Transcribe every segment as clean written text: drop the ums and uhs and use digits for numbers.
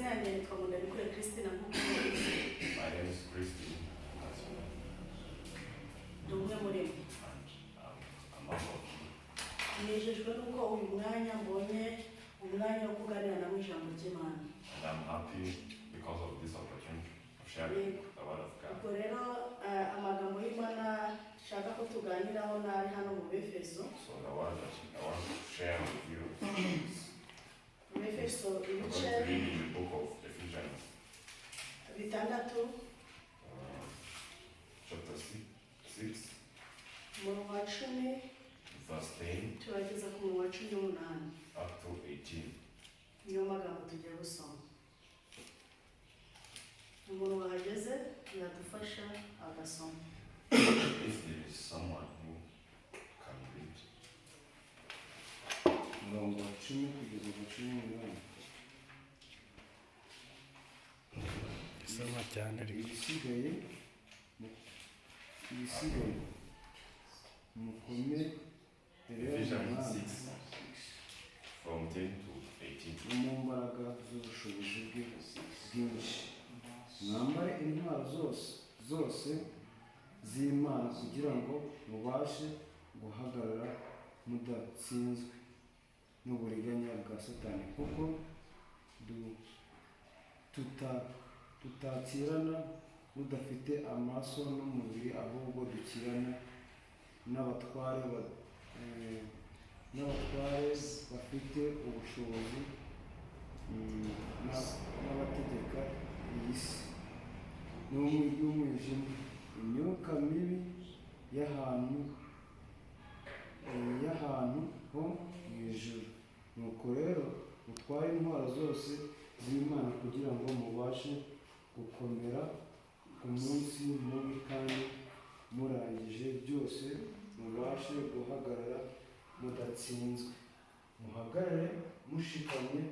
yanjye yitwa Nkunda Christina. My name is Christine. Dumwe muri mwe. I'm a pastor. Nejejwe nuko uyu mwanya mbonye umwanya wo kuganira na ijambo ry'Imana. And I'm happy because of this opportunity of sharing the word of God. Ubwo rero amagambo y'Imana shaka ko tuganiraho nari hano mu Befeso. So the word that I want to share with you is Befeso ibice reading the book of Ephesians. Bitandatu. Chapter 6. Mu wa 10. Verse 10. Turageza ku wa 18. Up to 18. Niyo magambo tugiye gusoma. Umuntu wahageze yadufasha agasoma. If there is someone who can read. Murongo wa 10 kugeza ku 11. Soma cyane ibisigaye mukomere Ephesians 6 from 10 to 18. mu mbaraga z'ubushobozi bwe bwinshi mwambare intwaro zose z'Imana kugira ngo mubashe guhagarara mudatsinzwe n'uburiganya bwa satani kuko tutakirana udafite amaso n'umubiri ahubwo dukirana n'abatware bafite ubushobozi n'abategeka iyi si n'umwijima imyuka mibi y'ahantu ho mu ijuru. Nuko rero mutware intwaro zose z'Imana kugira ngo mubashe gukomera ku munsi mubi kandi murangije byose mubashe guhagarara mudatsinzwe. Muhagarare mushikamye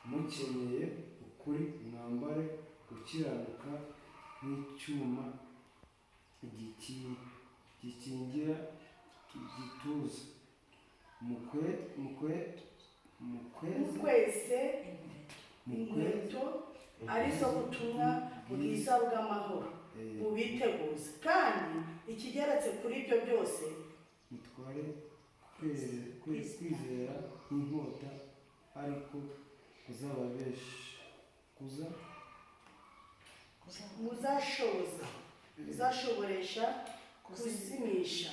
mukenyeye ukuri, mwambare gukiranuka nk'icyuma gikingira igituza. Mukwese inkweto arizo butumwa bwiza bw'amahoro mubiteguze, kandi ikigeretse kuri ibyo byose mutware kwizera nk'inkota ariko muzashoboresha kuzimisha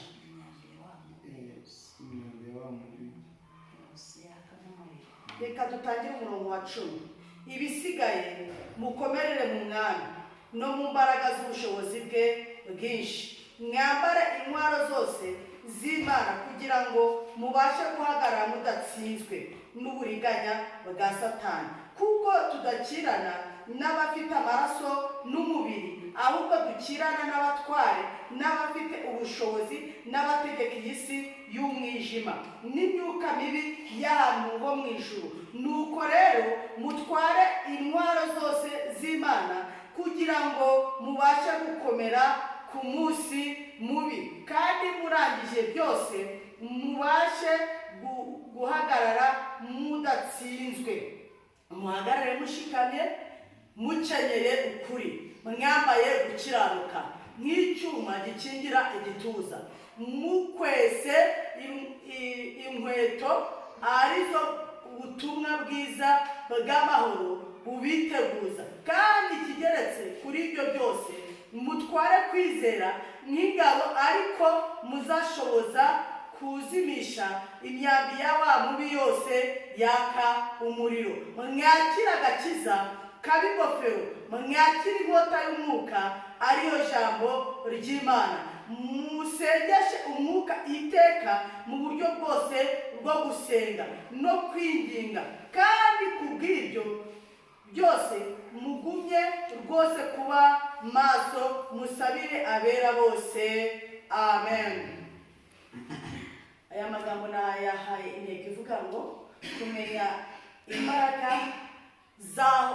imyambi wa muri. Reka dutangire umurongo wa 10. Ibisigaye mukomerere mu mwami no mu mbaraga z'ubushobozi bwe bwinshi, mwambare intwaro zose z'Imana kugira ngo mubashe guhagarara mudatsinzwe n'uburiganya bwa satani, kuko tudakirana n'abafite amaraso n'umubiri, ahubwo dukirana n'abatware n'abafite ubushobozi n'abategeka iyi si y'umwijima n'imyuka mibi y'ahantu ho mu ijuru. Nuko rero mutware intwaro zose z'Imana kugira ngo mubashe gukomera ku munsi mubi, kandi murangije byose mubashe guhagarara mudatsinzwe. Muhagarare mushikamye mukenyeye ukuri, mwambaye gukiranuka nk'icyuma gikingira igituza. Mukwese inkweto arizo ubutumwa bwiza bw'amahoro bubiteguza, kandi kigeretse kuri ibyo byose mutware kwizera nk'ingabo ariko muzashoboza kuzimisha imyambi ya wa mubi yose yaka umuriro. Mwakira agakiza kab'ingofero, mwakira inkota y'umwuka ariyo jambo ry'Imana. Musengeshe umwuka iteka mu buryo bwose bwo gusenga no kwinginga, kandi kubw'ibyo byose mugumye rwose kuba maso, musabire abera bose. Amen. Aya magambo nayahaye intego ivuga ngo kumenya imbaraga zaho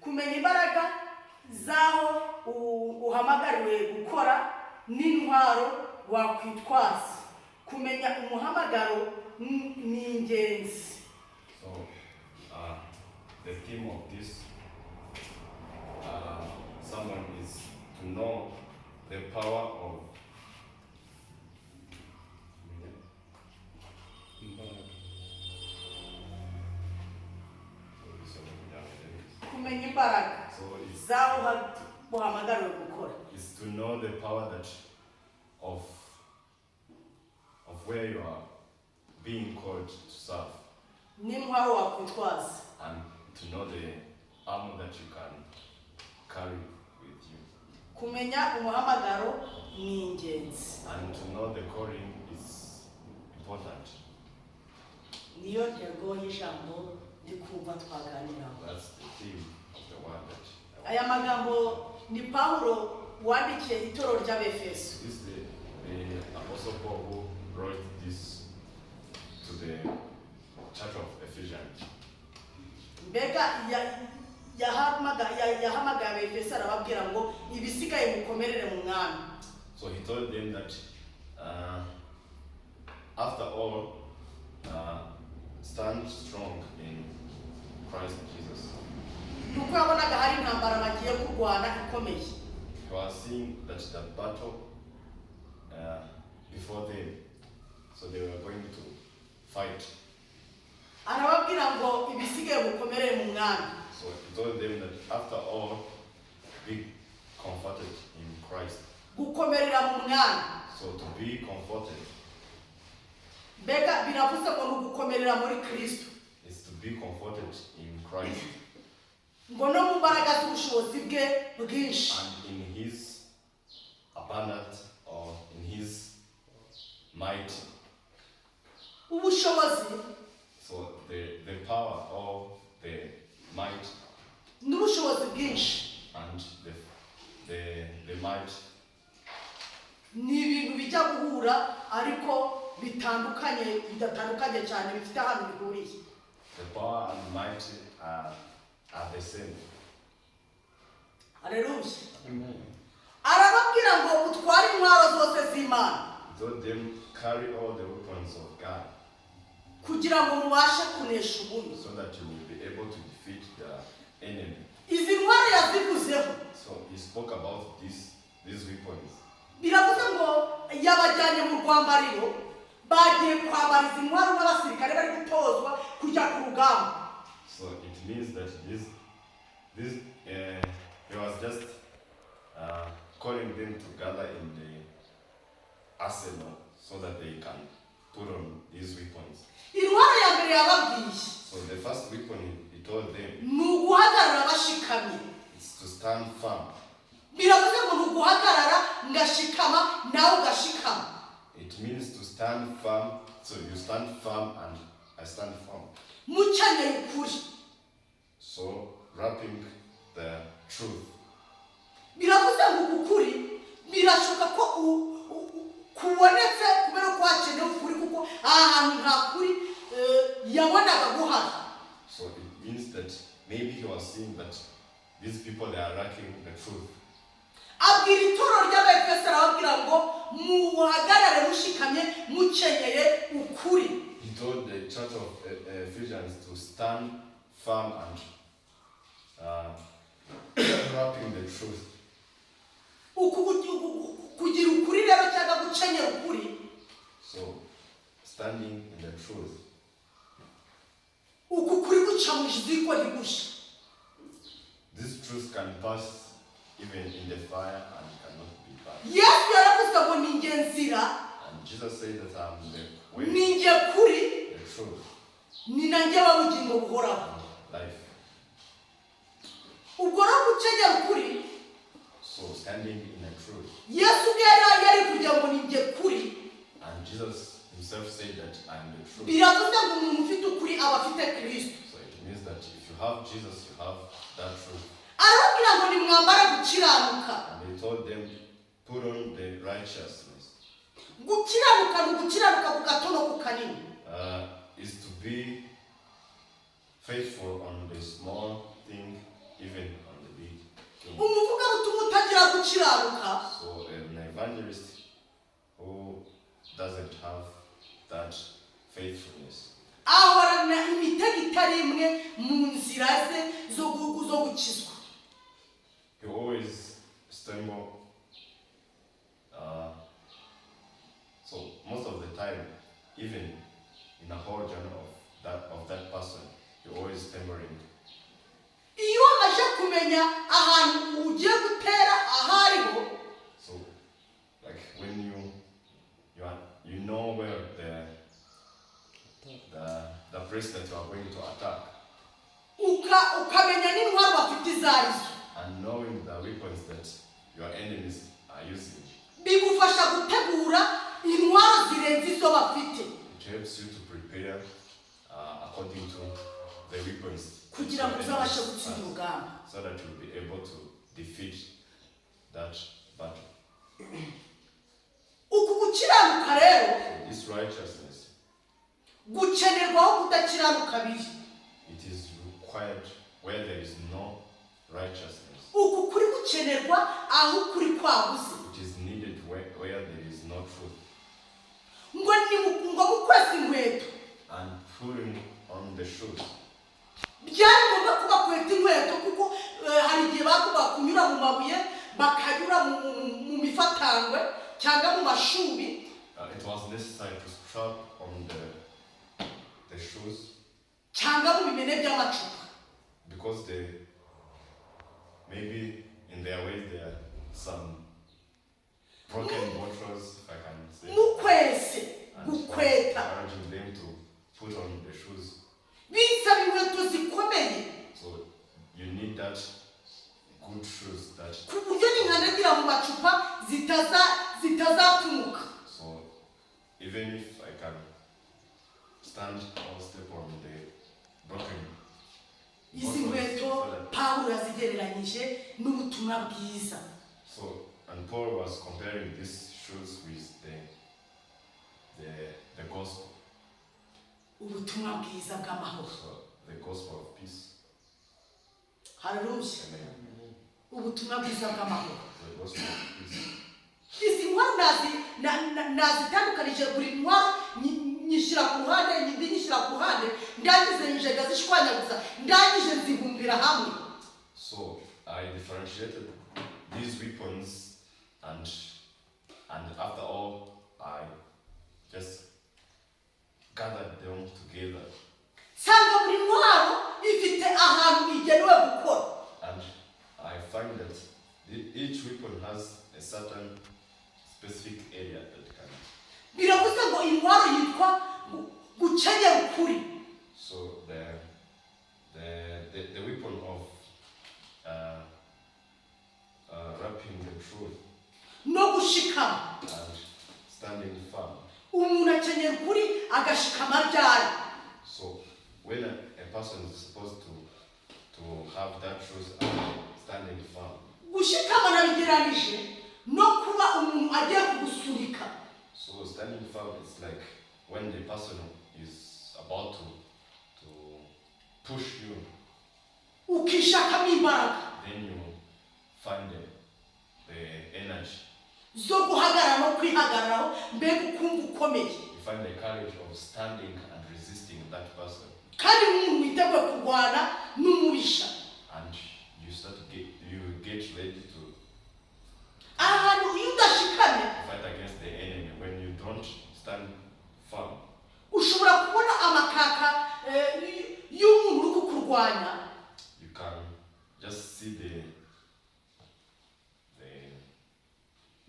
kumenya imbaraga zaho uhamagariwe gukora n'intwaro wakwitwaza. Kumenya umuhamagaro ni ingenzi. So the theme of this sermon is to know the power of kumenya imbaraga zawo buhamagariwe gukora. Is to know the power that of where you are being called to serve. N'intwaro wakwitwaza. And to know the armor that you can carry with you. Kumenya umuhamagaro ni ingenzi. And to know the calling is important. Niyo ntego y'ijambo ndikumva twaganiraho. That's the theme of the word that aya magambo ni Paulo wandikiye itoro ry'Abefeso. This is the Apostle Paul who wrote this to the church of Ephesians. Mbega yahamagaye Abefeso arababwira ngo ibisigaye mukomerere mu mwami. So he told them that after all, stand strong in Christ Jesus. Kuko yabonaga hari intambara bagiye kurwana ikomeye. You are seeing that the battle before them, so they were going to fight. Arababwira ngo ibisigaye mukomerere mu mwami. So he told them that after all, be comforted in Christ. Gukomerera mu mwami. So to be comforted. Mbega biravuze ngo gukomerera muri Kristo. Is to be comforted in Christ. Ngo no mu mbaraga z'ubushobozi bwe bwinshi. And in his abundant or in his might. Ubushobozi. So the power of the might. N'ubushobozi bwinshi. And the might. Ni ibintu bijya guhura ariko bidatandukanye cyane bifite ahantu bihuriye. The power and might are the same. Hallelujah. Amen. Arababwira ngo utware intwaro zose z'Imana. Let them carry all the weapons of God. Kugira ngo mubashe kunesha ububi. So that you will be able to defeat the enemy. Izi ntwaro yazivuzeho. So he spoke about these weapons. Biravuze ngo yabajyanye mu rwambariro bagiye kwambara izi ntwaro n'abasirikare bari gutozwa kujya ku rugamba. So it means that he was just calling them to gather in the arsenal so that they can put on these weapons. Intwaro ya mbere yababwiye. So the first weapon he told them. Ni uguhagarara bashikamye. It's to stand firm. Biravuze ngo ni uguhagarara ngashikama nawe ugashikama. It means to stand firm. So you stand firm and I stand firm. Mukenyeye ukuri. So wrapping the truth. Biravuze ngo ukuri birashoka ko kubonetse kubera ko hakenewe ukuri kuko ahantu nta kuri yabonaga guhana. So it means that maybe he was seeing that these people, they are lacking the truth. Abwira itoro ry'Abefeso arababwira ngo muhagarare mushikamye mukenyeye ukuri. He told the church of Ephesians to stand firm and wrapping the truth. Kugira ukuri rero cyangwa gukenyera ukuri. So standing in the truth. Ukuri guca mu jiziko ligusha. This truth can pass even in the fire and cannot be passed. Yesu yaravuze ngo ni nge nzira. And Jesus said that I'm the way, ni nge kuri, the truth, ni nanjye wabugingo buhoraho. life. Ubwo no gukenyera ukuri. So standing in the truth. Yesu yari kugira ngo ni nge kuri. And Jesus himself said that I'm the truth. Biravuze ngo umuntu ufite ukuri aba afite Kristo. So it means that if you have Jesus, you have that truth. Arababwira ngo ni mwambara gukiranuka. And he told them, put on the righteousness. Gukiranuka ni gukiranuka ku gatono ku kanini. Is to be faithful on the small thing, even on the big thing. Umuvuga butumwa utagira gukiranuka. So an evangelist who doesn't have that faithfulness. ahorana imitego itari imwe mu nzira ze zo gukizwa. He always stumble. So most of the time, even in the whole journey of that person, he always stumbling. Iyo amaje kumenya ahantu ugiye gutera ahariho, so like when you know where the place that you are going to attack, ukamenya n'intwaro bafite izarizo, and knowing the weapons that your enemies are using, bigufasha gutegura intwaro zirenze izo bafite. It helps you to prepare according to the weapons, kugira ngo uzabashe gutsinda urugamba, so that you'll be able to defeat that battle. Uku gukiranuka rero, this righteousness, gukenerwaho kudakiranuka biri. It is required where there is no righteousness. Uku kuri gukenerwa aho kuri kwabuze. It is needed where there is no truth. Ngo ni ngo mukwesa inkweto, and putting on the shoes. byari ngombwa kuba kweta inkweto kuko hari igihe bakuba kunyura mu mabuye bakanyura mu mifatangwe cyangwa mu mashubi. It was necessary to strap on the shoes cyangwa mu bimene by'amacupa, because maybe in their ways there are some broken bottles, if I can say, mukwese and gukweta, encouraging them to put on the shoes. bisaba inkweto zikomeye. So you need that good shoes that ku buryo n'inkandagira mu macupa zitazapfumuka. so even if I can stand or step on the broken izi nkweto Paul yazigereranyije n'ubutumwa bwiza. So and Paul was comparing these shoes with the gospel. Ubutumwa bwiza bw'amahoro. So the gospel of peace. Hallelujah. Amen. Ubutumwa bwiza bw'amahoro. The gospel of peace. Izi nkuru nazitandukanije buri ntwaro nyishyira ku ruhande, indi nyishyira ku ruhande, ndagize njega zishwanyaguza, ndangije nzibumbira hamwe. So I differentiated these weapons and after all I just gathered them together. Sanga buri ntwaro ifite ahantu igenewe gukora. And I find that each weapon has a certain specific area that can. Biravuze ngo intwaro yitwa gukenyera ukuri. So the weapon of wrapping the truth no gushikama and standing firm. Umuntu akenyera ukuri agashikama ryari. So when a person is supposed to have that truth and standing firm. Gushikama nabigeranije no kuba umuntu agiye kugusunika. So standing firm is like when the person is about to push you. Ukishakamo imbaraga. Then you find the energy. Zo guhagarara no kwihagararaho mbega ukumva ukomeye. You find the courage of standing and resisting that person. Kandi umuntu witeguye kurwana n'umubisha. And you start to get ready to ahantu iyo udashikame fight against the enemy. When you don't stand firm, ushobora kubona amakaka y'umuntu uri kukurwanya. you can just see the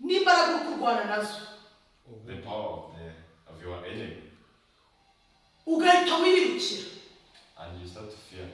n'imbaraga uri kurwana nazo. the power of your enemy. Ugahita wirukira. And you start to fear.